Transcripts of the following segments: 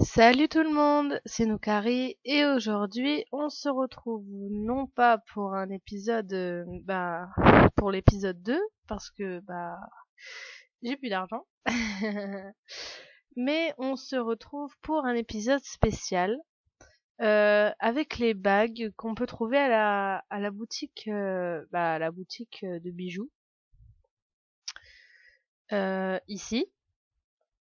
Salut tout le monde, c'est Noukari et aujourd'hui on se retrouve non pas pour un épisode, pour l'épisode 2 parce que j'ai plus d'argent, mais on se retrouve pour un épisode spécial avec les bagues qu'on peut trouver à la boutique, à la boutique de bijoux ici.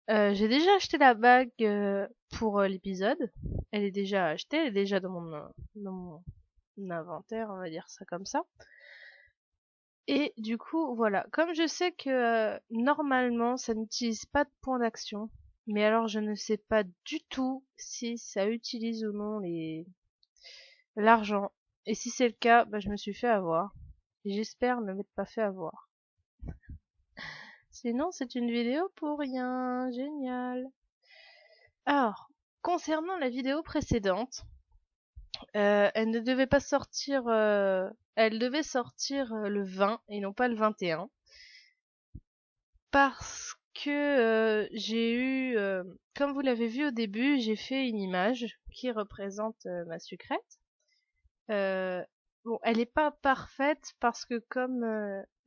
J'ai déjà acheté la bague pour l'épisode. Elle est déjà achetée, elle est déjà dans mon inventaire, on va dire ça comme ça. Et du coup, voilà. Comme je sais que normalement, ça n'utilise pas de points d'action, mais alors je ne sais pas du tout si ça utilise ou non l'argent. Et si c'est le cas, je me suis fait avoir. Et j'espère ne m'être pas fait avoir. Sinon, c'est une vidéo pour rien. Génial. Alors, concernant la vidéo précédente, elle ne devait pas sortir, elle devait sortir le 20 et non pas le 21. Parce que j'ai eu, comme vous l'avez vu au début, j'ai fait une image qui représente ma sucrète. Euh, bon, elle n'est pas parfaite parce que comme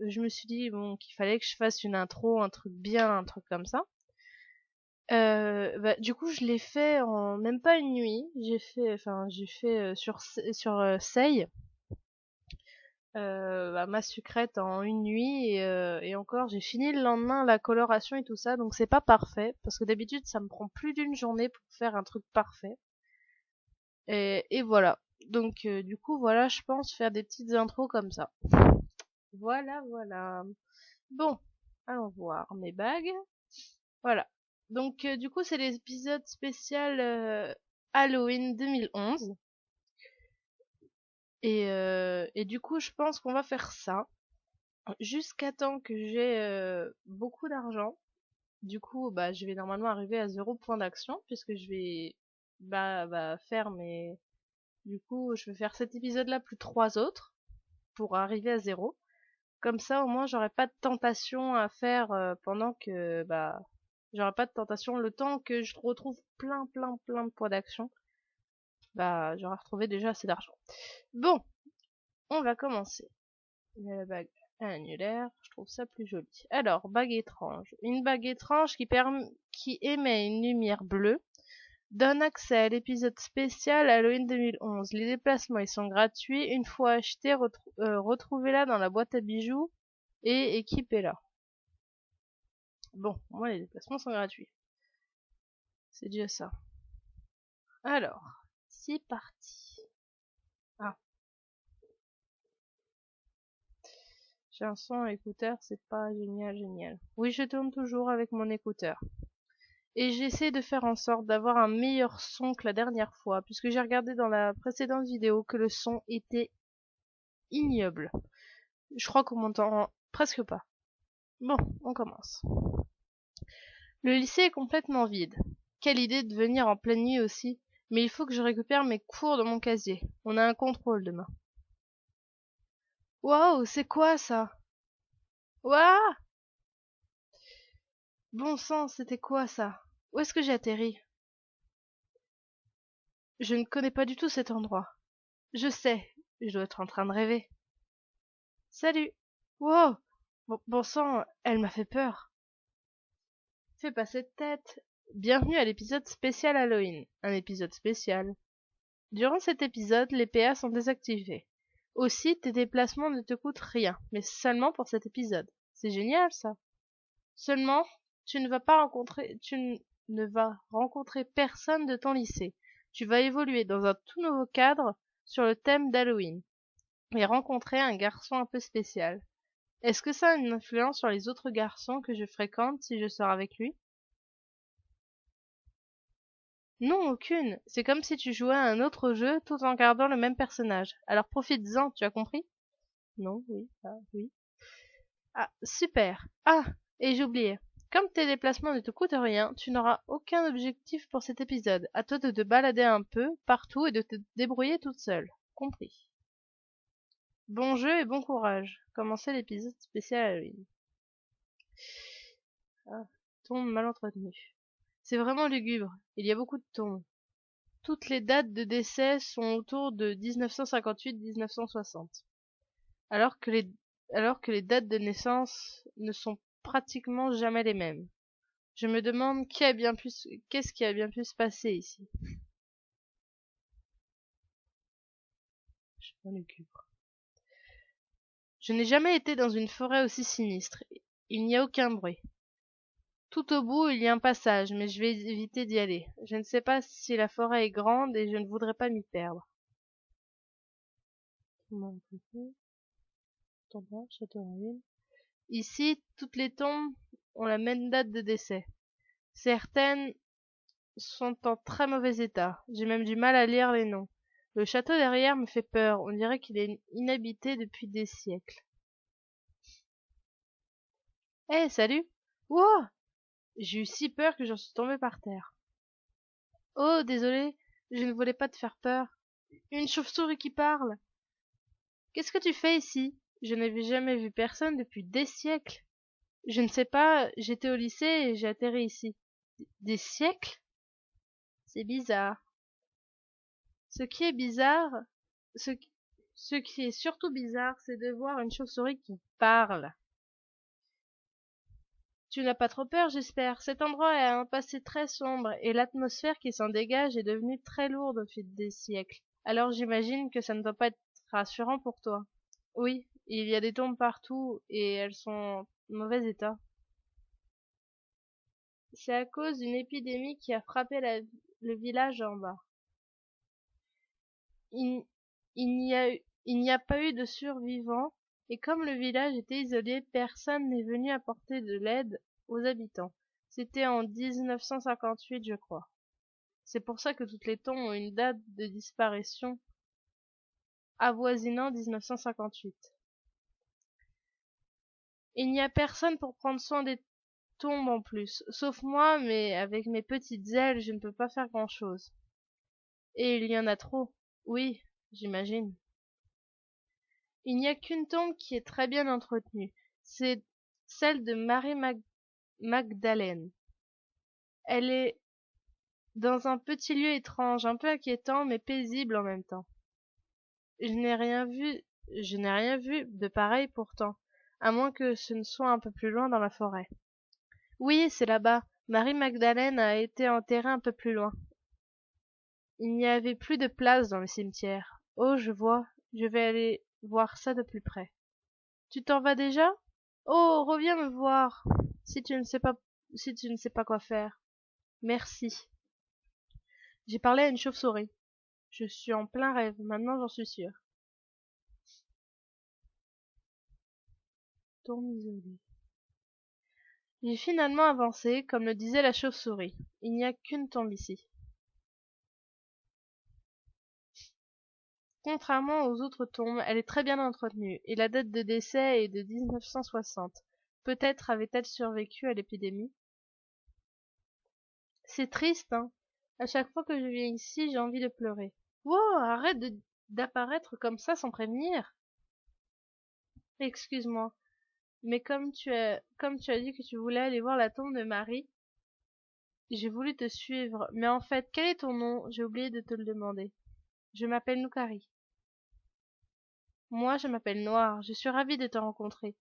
je me suis dit bon qu'il fallait que je fasse une intro, un truc bien, un truc comme ça. Du coup, je l'ai fait en même pas une nuit. J'ai fait sur Sei, ma sucrète en une nuit et encore, j'ai fini le lendemain la coloration et tout ça, donc c'est pas parfait parce que d'habitude, ça me prend plus d'une journée pour faire un truc parfait. Et voilà. Donc du coup, voilà, je pense faire des petites intros comme ça. Voilà, voilà. Bon, allons voir mes bagues. Voilà. Donc du coup, c'est l'épisode spécial Halloween 2011. Et du coup, je pense qu'on va faire ça jusqu'à temps que j'ai beaucoup d'argent. Du coup, je vais normalement arriver à 0 point d'action puisque je vais faire mes... Du coup, je vais faire cet épisode-là plus 3 autres pour arriver à 0. Comme ça, au moins, j'aurai pas de tentation à faire pendant que... j'aurai pas de tentation le temps que je retrouve plein, plein, plein de points d'action. J'aurai retrouvé déjà assez d'argent. Bon, on va commencer. La bague annulaire, je trouve ça plus joli. Alors, bague étrange. Une bague étrange qui émet une lumière bleue donne accès à l'épisode spécial Halloween 2011. Les déplacements ils sont gratuits. Une fois acheté, retrouvez-la dans la boîte à bijoux et équipez-la. Bon, moi les déplacements sont gratuits. C'est déjà ça. Alors, c'est parti. Ah, j'ai un son à écouteur, c'est pas génial, génial. Oui, je tourne toujours avec mon écouteur. Et j'essaie de faire en sorte d'avoir un meilleur son que la dernière fois, puisque j'ai regardé dans la précédente vidéo que le son était ignoble. Je crois qu'on m'entend presque pas. Bon, on commence. Le lycée est complètement vide. Quelle idée de venir en pleine nuit aussi. Mais il faut que je récupère mes cours de mon casier. On a un contrôle demain. Waouh, c'est quoi ça? Waouh! Bon sang, c'était quoi ça? Où est-ce que j'ai atterri? Je ne connais pas du tout cet endroit. Je sais, je dois être en train de rêver. Salut! Wow! Bon sang, elle m'a fait peur. Fais pas cette tête. Bienvenue à l'épisode spécial Halloween. Un épisode spécial. Durant cet épisode, les PA sont désactivés. Aussi, tes déplacements ne te coûtent rien, mais seulement pour cet épisode. C'est génial ça. Seulement, tu ne vas rencontrer personne de ton lycée. Tu vas évoluer dans un tout nouveau cadre sur le thème d'Halloween et rencontrer un garçon un peu spécial. Est-ce que ça a une influence sur les autres garçons que je fréquente si je sors avec lui? Non, aucune. C'est comme si tu jouais à un autre jeu tout en gardant le même personnage. Alors profites-en, tu as compris? Non, oui, oui. Ah, super. Ah, et j'oubliais. Comme tes déplacements ne te coûtent rien, tu n'auras aucun objectif pour cet épisode. À toi de te balader un peu, partout, et de te débrouiller toute seule. Compris. Bon jeu et bon courage. Commencez l'épisode spécial Halloween. Ah, tombe mal entretenu. C'est vraiment lugubre. Il y a beaucoup de tombes. Toutes les dates de décès sont autour de 1958-1960, alors que les alors que les dates de naissance ne sont pratiquement jamais les mêmes. Je me demande qu'est-ce qui a bien pu se passer ici. Je suis pas lugubre. Je n'ai jamais été dans une forêt aussi sinistre. Il n'y a aucun bruit. Tout au bout, il y a un passage, mais je vais éviter d'y aller. Je ne sais pas si la forêt est grande et je ne voudrais pas m'y perdre. Ici, toutes les tombes ont la même date de décès. Certaines sont en très mauvais état. J'ai même du mal à lire les noms. Le château derrière me fait peur. On dirait qu'il est inhabité depuis des siècles. Eh, salut! Wow! J'ai eu si peur que j'en suis tombée par terre. Oh, désolé, je ne voulais pas te faire peur. Une chauve-souris qui parle. Qu'est-ce que tu fais ici? Je n'avais jamais vu personne depuis des siècles. Je ne sais pas, j'étais au lycée et j'ai atterri ici. Des siècles? C'est bizarre. Ce qui est bizarre, ce, ce qui est surtout bizarre, c'est de voir une chauve-souris qui parle. Tu n'as pas trop peur, j'espère. Cet endroit a un passé très sombre et l'atmosphère qui s'en dégage est devenue très lourde au fil des siècles. Alors j'imagine que ça ne doit pas être rassurant pour toi. Oui, il y a des tombes partout et elles sont en mauvais état. C'est à cause d'une épidémie qui a frappé le village en bas. Il, il n'y a pas eu de survivants, et comme le village était isolé, personne n'est venu apporter de l'aide aux habitants. C'était en 1958, je crois. C'est pour ça que toutes les tombes ont une date de disparition avoisinant 1958. Il n'y a personne pour prendre soin des tombes en plus, sauf moi, mais avec mes petites ailes, je ne peux pas faire grand-chose. Et il y en a trop. Oui, j'imagine. Il n'y a qu'une tombe qui est très bien entretenue. C'est celle de Magdalene. Elle est dans un petit lieu étrange, un peu inquiétant, mais paisible en même temps. Je n'ai rien vu, je n'ai rien vu de pareil pourtant, à moins que ce ne soit un peu plus loin dans la forêt. Oui, c'est là-bas. Marie-Magdalene a été enterrée un peu plus loin. Il n'y avait plus de place dans le cimetière. Oh, je vois. Je vais aller voir ça de plus près. Tu t'en vas déjà? Oh, reviens me voir. Si tu ne sais pas, si tu ne sais pas quoi faire. Merci. J'ai parlé à une chauve-souris. Je suis en plein rêve. Maintenant, j'en suis sûre. Tombe isolée. J'ai finalement avancé, comme le disait la chauve-souris. Il n'y a qu'une tombe ici. Contrairement aux autres tombes, elle est très bien entretenue, et la date de décès est de 1960. Peut-être avait-elle survécu à l'épidémie. C'est triste, hein. À chaque fois que je viens ici, j'ai envie de pleurer. Wow, arrête d'apparaître comme ça sans prévenir. Excuse-moi, mais comme tu as dit que tu voulais aller voir la tombe de Marie, j'ai voulu te suivre. Mais en fait, quel est ton nom? J'ai oublié de te le demander. Je m'appelle Noukari. Moi, je m'appelle Noir. Je suis ravie de te rencontrer.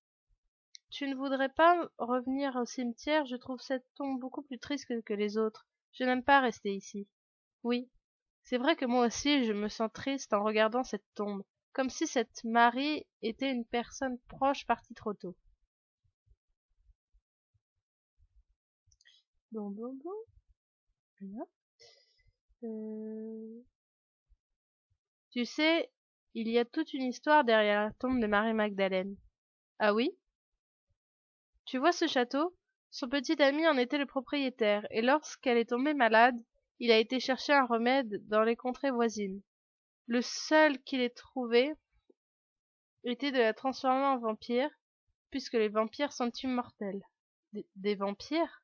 Tu ne voudrais pas revenir au cimetière? Je trouve cette tombe beaucoup plus triste que les autres. Je n'aime pas rester ici. Oui, c'est vrai que moi aussi je me sens triste en regardant cette tombe, comme si cette Marie était une personne proche partie trop tôt. Bon, bon, bon. Voilà. Euh, Tu sais, il y a toute une histoire derrière la tombe de Marie-Magdalene. Ah oui? Tu vois ce château? Son petit ami en était le propriétaire, et lorsqu'elle est tombée malade, il a été chercher un remède dans les contrées voisines. Le seul qu'il ait trouvé était de la transformer en vampire, puisque les vampires sont immortels. Des vampires?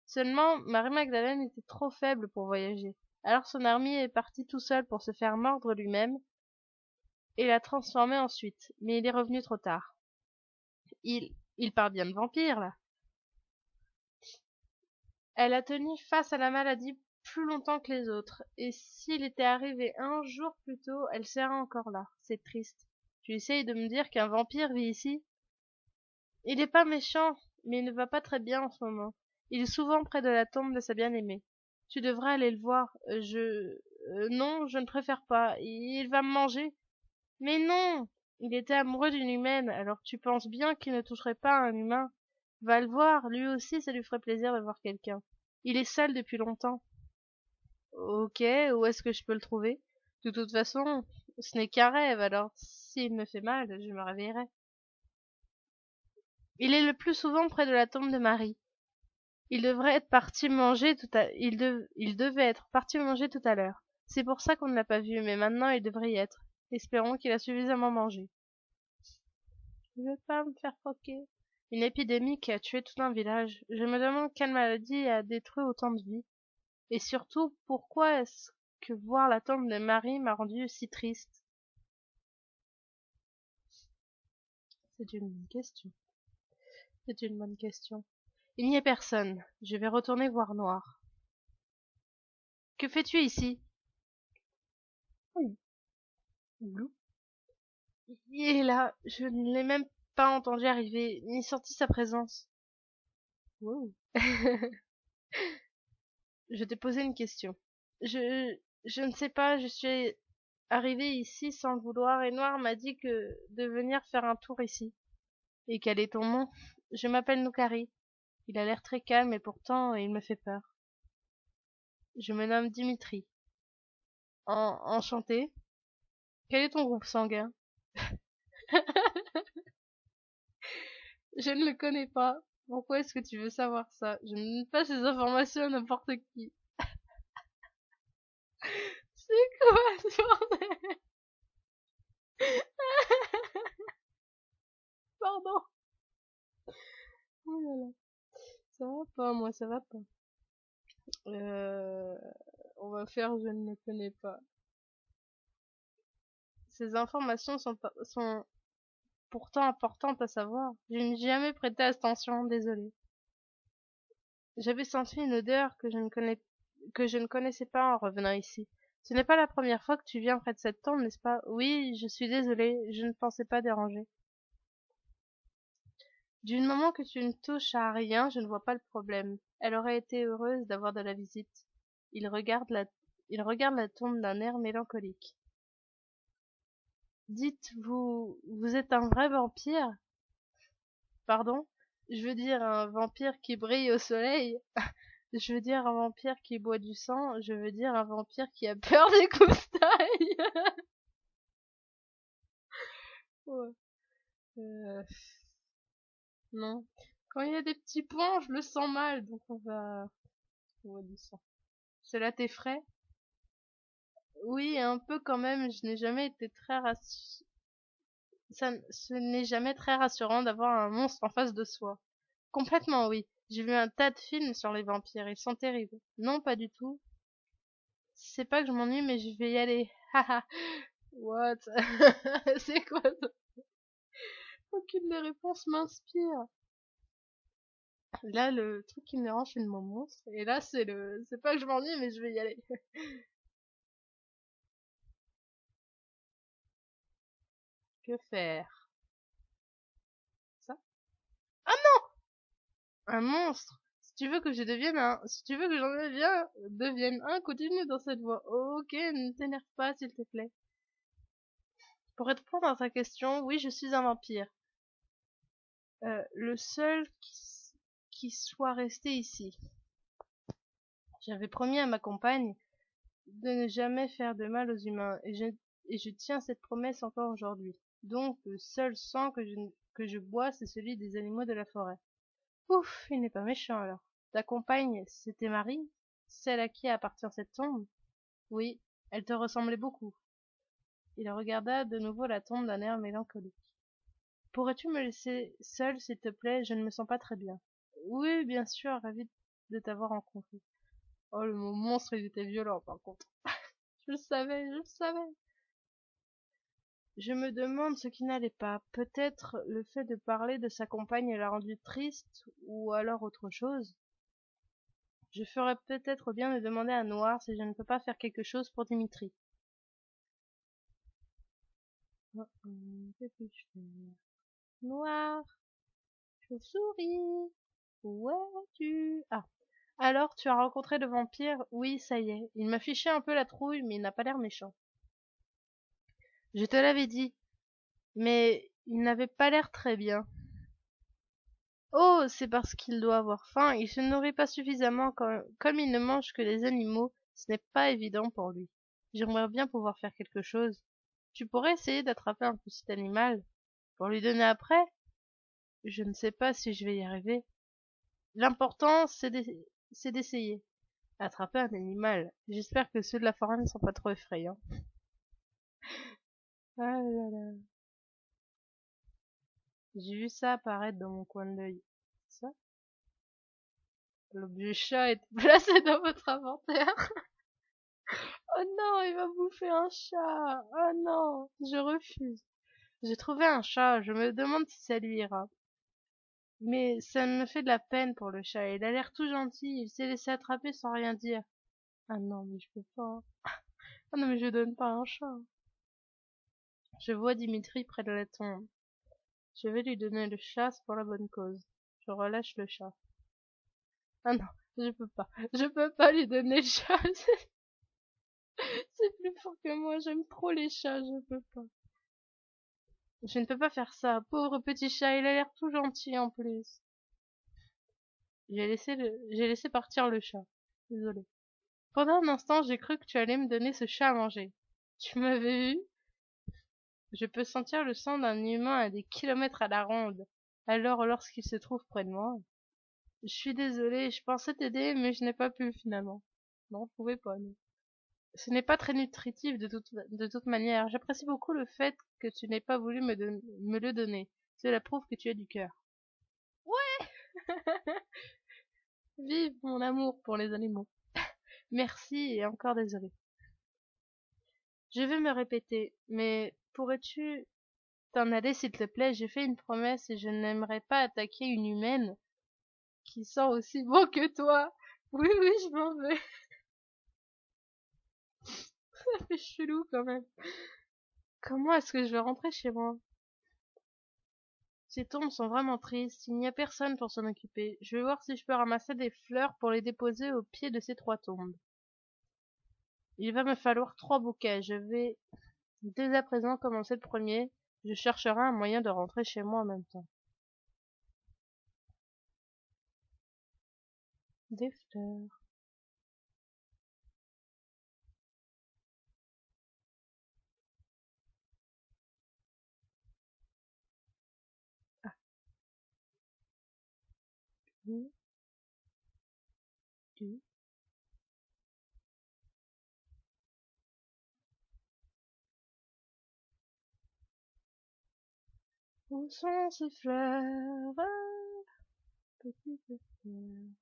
Seulement, Marie-Magdalene était trop faible pour voyager. Alors son ami est parti tout seul pour se faire mordre lui-même et l'a transformé ensuite, mais il est revenu trop tard. Il parle bien de vampire, là. Elle a tenu face à la maladie plus longtemps que les autres, et s'il était arrivé un jour plus tôt, elle serait encore là. C'est triste. Tu essayes de me dire qu'un vampire vit ici? Il n'est pas méchant, mais il ne va pas très bien en ce moment. Il est souvent près de la tombe de sa bien-aimée. Tu devrais aller le voir. Non, je ne préfère pas. Il va me manger. Mais non! Il était amoureux d'une humaine, alors tu penses bien qu'il ne toucherait pas à un humain. Va le voir, lui aussi ça lui ferait plaisir de voir quelqu'un. Il est seul depuis longtemps. Ok, où est-ce que je peux le trouver? De toute façon, ce n'est qu'un rêve, alors s'il me fait mal, je me réveillerai. Il est le plus souvent près de la tombe de Marie. Il devrait être parti manger il devait être parti manger tout à l'heure. C'est pour ça qu'on ne l'a pas vu, mais maintenant il devrait y être. Espérons qu'il a suffisamment mangé. Je veux pas me faire croquer. Une épidémie qui a tué tout un village. Je me demande quelle maladie a détruit autant de vies. Et surtout, pourquoi est-ce que voir la tombe de Marie m'a rendu si triste? C'est une bonne question. C'est une bonne question. Il n'y a personne. Je vais retourner voir Noir. Que fais-tu ici? Oui. Glou. Il est là. Je ne l'ai même pas entendu arriver, ni senti sa présence. Wow. Je t'ai posé une question. Je ne sais pas, je suis arrivée ici sans le vouloir et Noir m'a dit que de venir faire un tour ici. Et quel est ton nom? Je m'appelle Noukari. Il a l'air très calme et pourtant il me fait peur. Je me nomme Dimitri. Enchanté. Quel est ton groupe sanguin? Je ne le connais pas. Pourquoi est-ce que tu veux savoir ça? Je ne donne pas ces informations à n'importe qui. C'est quoi ce bordel? Pardon. Oh là là. Ça va pas, moi, ça va pas. Euh, on va faire je ne le connais pas. Ces informations sont pourtant importantes à savoir. Je n'ai jamais prêté attention, désolée. J'avais senti une odeur que je ne connaissais pas en revenant ici. Ce n'est pas la première fois que tu viens près de cette tombe, n'est-ce pas? Oui, je suis désolée, je ne pensais pas déranger. Du moment que tu ne touches à rien, je ne vois pas le problème. Elle aurait été heureuse d'avoir de la visite. Il regarde la, il regarde la tombe d'un air mélancolique. Dites, vous êtes un vrai vampire? Pardon? Je veux dire un vampire qui brille au soleil. Je veux dire un vampire qui boit du sang. Je veux dire un vampire qui a peur des coustailles. Ouais. Euh, non. Quand il y a des petits points, je le sens mal, donc on va du sang. Cela t'effraie? Oui, un peu quand même. Je n'ai jamais été très ce n'est jamais très rassurant d'avoir un monstre en face de soi. Complètement, oui. J'ai vu un tas de films sur les vampires. Ils sont terribles. Non, pas du tout. C'est pas que je m'ennuie, mais je vais y aller. Haha. What? C'est quoi ça? Aucune des réponses m'inspire. Là, le truc qui me dérange, c'est le mot monstre. Et là, c'est pas que je m'ennuie, mais je vais y aller. Que faire? Ça? Ah non! Un monstre! Si tu veux que devienne un, continue dans cette voie. Ok, ne t'énerve pas, s'il te plaît. Pour répondre à ta question, oui, je suis un vampire. Le seul qui soit resté ici. J'avais promis à ma compagne de ne jamais faire de mal aux humains, et je tiens cette promesse encore aujourd'hui. Donc, le seul sang que je bois, c'est celui des animaux de la forêt. Ouf, il n'est pas méchant alors. Ta compagne, c'était Marie? Celle à qui appartient cette tombe? Oui, elle te ressemblait beaucoup. Il regarda de nouveau la tombe d'un air mélancolique. Pourrais-tu me laisser seule, s'il te plaît? Je ne me sens pas très bien. Oui, bien sûr, ravi de t'avoir rencontré. Oh, le mot monstre, il était violent, par contre. Je le savais, je le savais. Je me demande ce qui n'allait pas. Peut-être le fait de parler de sa compagne l'a rendu triste, ou alors autre chose. Je ferais peut-être bien de demander à Noir si je ne peux pas faire quelque chose pour Dimitri. Que puis-je faire? Noir, chauve-souris, où es-tu? Ah. Alors, tu as rencontré le vampire? Oui, ça y est. Il m'a fiché un peu la trouille, mais il n'a pas l'air méchant. Je te l'avais dit, mais il n'avait pas l'air très bien. Oh, c'est parce qu'il doit avoir faim. Il se nourrit pas suffisamment. Comme il ne mange que des animaux, ce n'est pas évident pour lui. J'aimerais bien pouvoir faire quelque chose. Tu pourrais essayer d'attraper un petit animal pour lui donner après? Je ne sais pas si je vais y arriver. L'important, c'est d'essayer. Attraper un animal. J'espère que ceux de la forêt ne sont pas trop effrayants. Ah là là. J'ai vu ça apparaître dans mon coin d'œil. Ça? L'objet chat est placé dans votre inventaire. Oh non, il va bouffer un chat. Oh non, je refuse. J'ai trouvé un chat, je me demande si ça lui ira. Mais ça me fait de la peine pour le chat. Il a l'air tout gentil, il s'est laissé attraper sans rien dire. Ah non, mais je peux pas. Ah non, mais je donne pas un chat. Je vois Dimitri près de la tombe. Je vais lui donner le chat, c'est pour la bonne cause. Je relâche le chat. Ah non, je peux pas. Je peux pas lui donner le chat. C'est plus fort que moi, j'aime trop les chats, je peux pas. Je ne peux pas faire ça. Pauvre petit chat, il a l'air tout gentil en plus. J'ai laissé partir le chat. Désolé. Pendant un instant, j'ai cru que tu allais me donner ce chat à manger. Tu m'avais vu? Je peux sentir le sang d'un humain à des kilomètres à la ronde. Alors, lorsqu'il se trouve près de moi, je suis désolée, je pensais t'aider, mais je n'ai pas pu finalement. Non, je pouvais pas, non. Ce n'est pas très nutritif de toute manière. J'apprécie beaucoup le fait que tu n'aies pas voulu me le donner. Cela prouve que tu as du cœur. Ouais! Vive mon amour pour les animaux. Merci et encore désolé. Je vais me répéter, mais pourrais-tu t'en aller s'il te plaît? J'ai fait une promesse et je n'aimerais pas attaquer une humaine qui sent aussi bon que toi. Oui, oui, je m'en vais. Ça fait chelou quand même. Comment est-ce que je vais rentrer chez moi? Ces tombes sont vraiment tristes, il n'y a personne pour s'en occuper. Je vais voir si je peux ramasser des fleurs pour les déposer au pied de ces 3 tombes. Il va me falloir 3 bouquets. Je vais dès à présent commencer le premier. Je chercherai un moyen de rentrer chez moi en même temps. Des fleurs. Ah, oui, du. Où sont ces fleurs? Petites fleurs.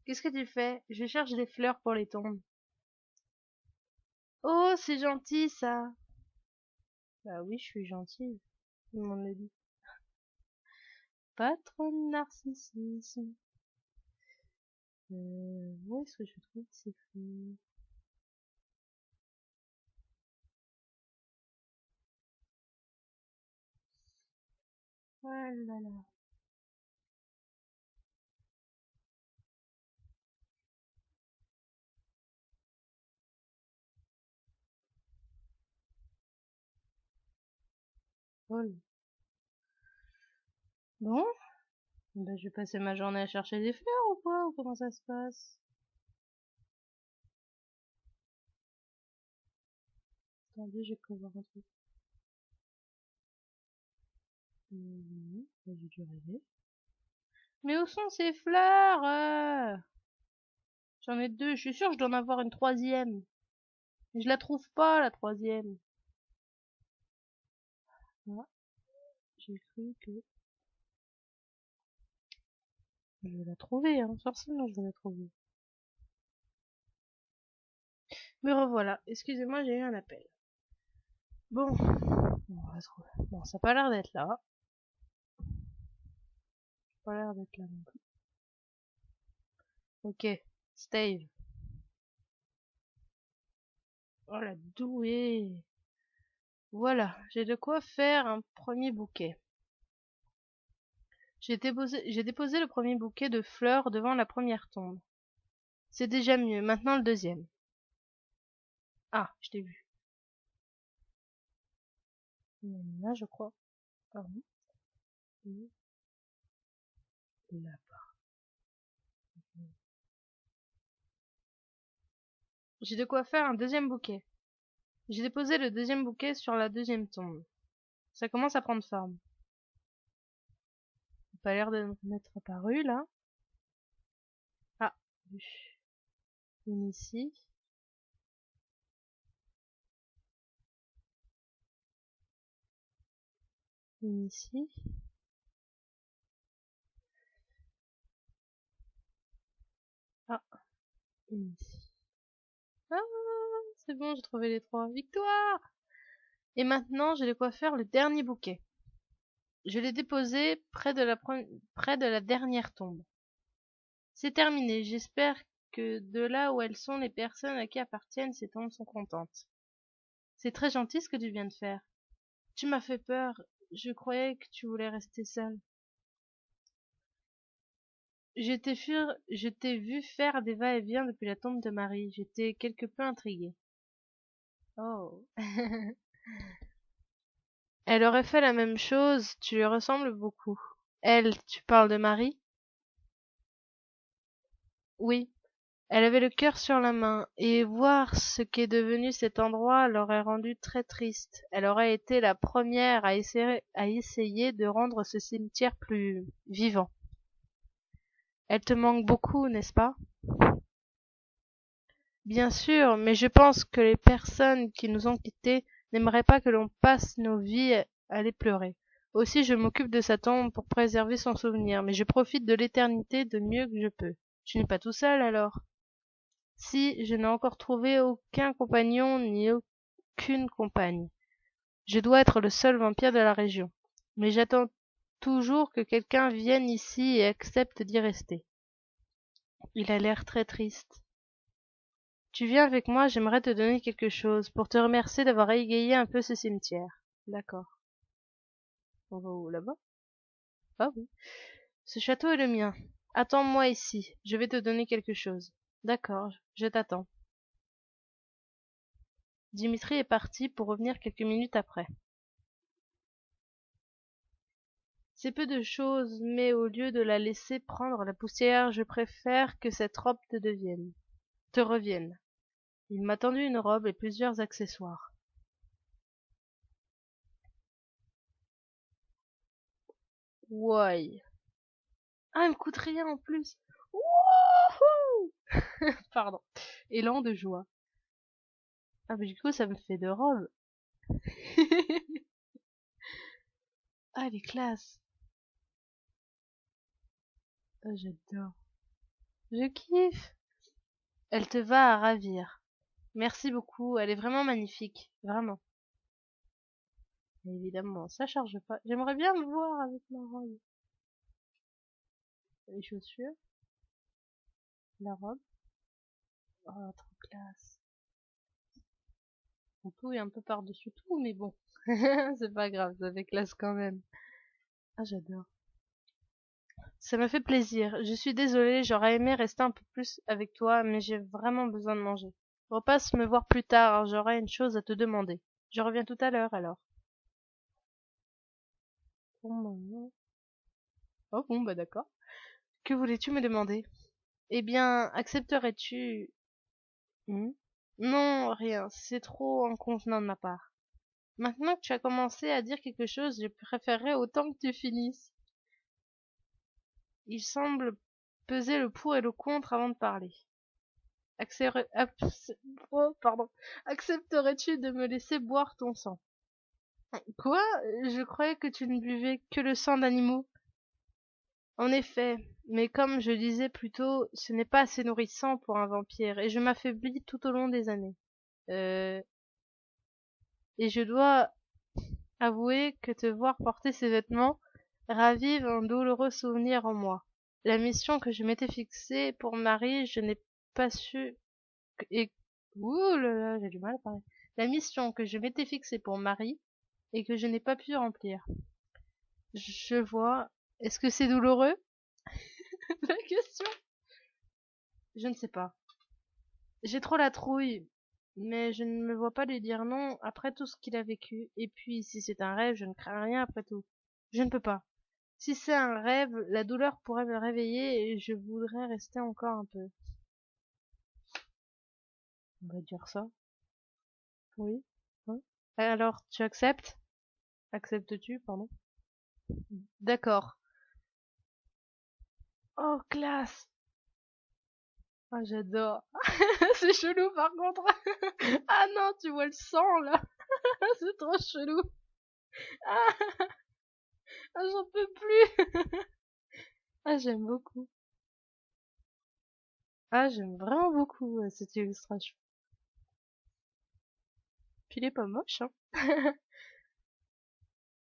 Qu'est-ce que tu fais? Je cherche des fleurs pour les tombes. Oh, c'est gentil ça. Bah oui, je suis gentille. Tout le monde le dit. Pas trop de narcissisme. Où est-ce que je trouve ces fleurs? Oh là là. Oh. Bon, bah, je vais passer ma journée à chercher des fleurs ou quoi? Ou comment ça se passe? Attendez, je vais prévoir un truc. Non, j'ai dû rêver. Mais où sont ces fleurs? J'en ai 2, je suis sûre que je dois en avoir une troisième. Mais je la trouve pas, la troisième. Ah, j'ai cru que je vais la trouver, hein. Forcément, je vais la trouver. Me revoilà. Excusez-moi, j'ai eu un appel. Bon, on va trouver. Bon, ça a pas l'air d'être là. Pas l'air d'être là non plus. Ok, Stave. Oh la douée. Voilà, j'ai de quoi faire un premier bouquet. J'ai déposé le premier bouquet de fleurs devant la première tombe. C'est déjà mieux, maintenant le deuxième. Ah, je t'ai vu. Là, je crois. Ah oui. Oui. Là-bas. J'ai de quoi faire un deuxième bouquet. J'ai déposé le deuxième bouquet sur la deuxième tombe. Ça commence à prendre forme. Pas l'air de m'être apparu là. Ah, une ici. Une ici. Ah, une ici. Ah, c'est bon, j'ai trouvé les trois. Victoire! Et maintenant, j'ai de quoi faire le dernier bouquet. Je l'ai déposé près de la dernière tombe. C'est terminé. J'espère que de là où elles sont, les personnes à qui appartiennent ces tombes sont contentes. C'est très gentil ce que tu viens de faire. Tu m'as fait peur. Je croyais que tu voulais rester seule. Je t'ai vu faire des va-et-vient depuis la tombe de Marie. J'étais quelque peu intriguée. Oh. Elle aurait fait la même chose. Tu lui ressembles beaucoup. Elle, tu parles de Marie? Oui. Elle avait le cœur sur la main, et voir ce qu'est devenu cet endroit l'aurait rendue très triste. Elle aurait été la première à essayer de rendre ce cimetière plus vivant. Elle te manque beaucoup, n'est-ce pas? Bien sûr, mais je pense que les personnes qui nous ont quittés n'aimeraient pas que l'on passe nos vies à les pleurer. Aussi, je m'occupe de sa tombe pour préserver son souvenir, mais je profite de l'éternité de mieux que je peux. Tu n'es pas tout seul, alors? Si, je n'ai encore trouvé aucun compagnon ni aucune compagne. Je dois être le seul vampire de la région. Mais j'attends toujours que quelqu'un vienne ici et accepte d'y rester. Il a l'air très triste. Tu viens avec moi, j'aimerais te donner quelque chose pour te remercier d'avoir égayé un peu ce cimetière. D'accord. On va où, là-bas? Ah oui. Ce château est le mien. Attends-moi ici, je vais te donner quelque chose. D'accord, je t'attends. Dimitri est parti pour revenir quelques minutes après. C'est peu de chose, mais au lieu de la laisser prendre la poussière, je préfère que cette robe te revienne. Il m'a tendu une robe et plusieurs accessoires. Wouaille. Ah, elle me coûte rien en plus. Wouhou. Pardon. Élan de joie. Ah, mais du coup, ça me fait deux robes. Ah, elle est classe. Ah, j'adore. Je kiffe. Elle te va à ravir. Merci beaucoup. Elle est vraiment magnifique. Vraiment. Évidemment, ça charge pas. J'aimerais bien me voir avec ma robe. Les chaussures, la robe. Oh, trop classe. Mon tout est un peu par-dessus tout, mais bon. C'est pas grave, ça fait classe quand même. Ah, j'adore. Ça me fait plaisir. Je suis désolée, j'aurais aimé rester un peu plus avec toi, mais j'ai vraiment besoin de manger. Repasse me voir plus tard, j'aurai une chose à te demander. Je reviens tout à l'heure alors. Bon, oh bon, bah d'accord. Que voulais-tu me demander? Eh bien, accepterais-tu... Hmm. Non, rien, c'est trop inconvenant de ma part. Maintenant que tu as commencé à dire quelque chose, je préférerais autant que tu finisses. Il semble peser le pour et le contre avant de parler. Accé- abs- oh, pardon. Accepterais-tu de me laisser boire ton sang? Quoi? Je croyais que tu ne buvais que le sang d'animaux. En effet, mais comme je disais plus tôt, ce n'est pas assez nourrissant pour un vampire, et je m'affaiblis tout au long des années. Euh, et je dois avouer que te voir porter ces vêtements ravive un douloureux souvenir en moi. La mission que je m'étais fixée pour Marie, je n'ai pas su et ouh là là, j'ai du mal à parler. La mission que je m'étais fixée pour Marie et que je n'ai pas pu remplir. Je vois. Est-ce que c'est douloureux? La question. Je ne sais pas. J'ai trop la trouille, mais je ne me vois pas lui dire non après tout ce qu'il a vécu. Et puis, si c'est un rêve, je ne crains rien après tout. Je ne peux pas. Si c'est un rêve, la douleur pourrait me réveiller et je voudrais rester encore un peu. On va dire ça. Oui. Hein. Alors, tu acceptes? Acceptes-tu, pardon? D'accord. Oh, classe! Ah, j'adore. C'est chelou par contre. Ah non, tu vois le sang là. C'est trop chelou. Ah, ah, j'en peux plus. Ah, j'aime beaucoup. Ah, j'aime vraiment beaucoup cette illustration. Puis il est pas moche, hein.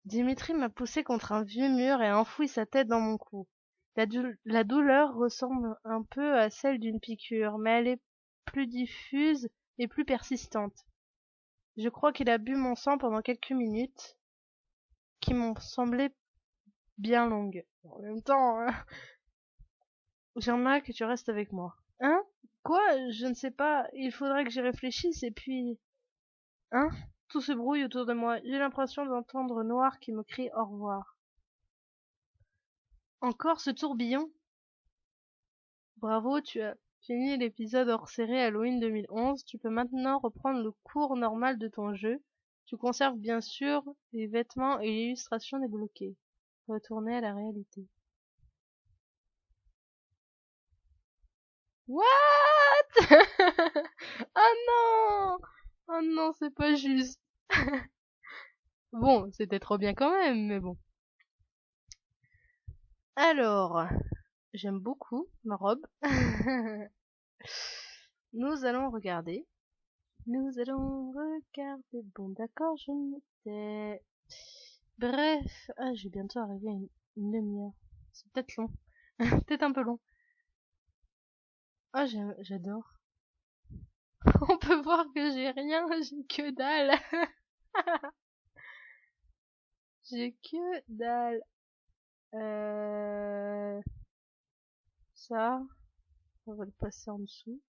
Dimitri m'a poussé contre un vieux mur et a enfoui sa tête dans mon cou. La douleur ressemble un peu à celle d'une piqûre, mais elle est plus diffuse et plus persistante. Je crois qu'il a bu mon sang pendant quelques minutes, qui m'ont semblé bien longues. En même temps, hein, j'aimerais que tu restes avec moi. Hein? Quoi? Je ne sais pas. Il faudrait que j'y réfléchisse et puis... Hein? Tout se brouille autour de moi. J'ai l'impression d'entendre Noir qui me crie au revoir. Encore ce tourbillon? Bravo, tu as fini l'épisode hors série Halloween 2011. Tu peux maintenant reprendre le cours normal de ton jeu. Tu conserves bien sûr les vêtements et l'illustration débloquées. Retourner à la réalité. What? Oh non! Oh non, c'est pas juste. Bon, c'était trop bien quand même, mais bon. Alors, j'aime beaucoup ma robe. Nous allons regarder. Nous allons regarder. Bon, d'accord, je me tais. Bref, ah, je vais bientôt arriver à une demi-heure. C'est peut-être long. Peut-être un peu long. Ah, j'adore. On peut voir que j'ai rien, j'ai que dalle. J'ai que dalle. Ça, on va le passer en dessous.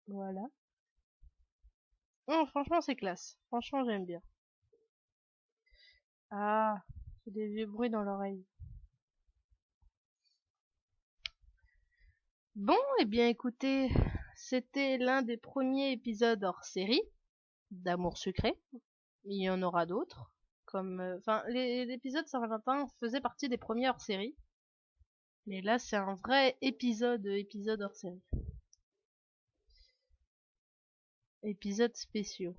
Voilà. Non, franchement, c'est classe. Franchement, j'aime bien. Ah, j'ai des vieux bruits dans l'oreille. Bon, eh bien, écoutez, c'était l'un des premiers épisodes hors série d'Amour sucré. Il y en aura d'autres, comme, enfin, l'épisode Saint-Valentin faisait partie des premiers hors série, mais là, c'est un vrai épisode hors série. Épisodes spéciaux.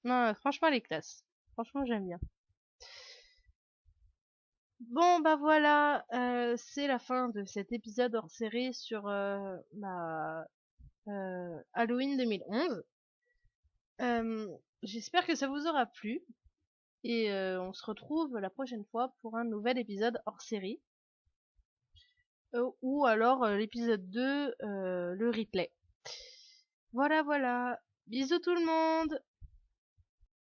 Non, franchement, les classes. Franchement, j'aime bien. Bon, bah voilà, c'est la fin de cet épisode hors série sur Halloween 2011. J'espère que ça vous aura plu et on se retrouve la prochaine fois pour un nouvel épisode hors série ou alors l'épisode 2, le replay. Voilà, voilà. Bisous tout le monde!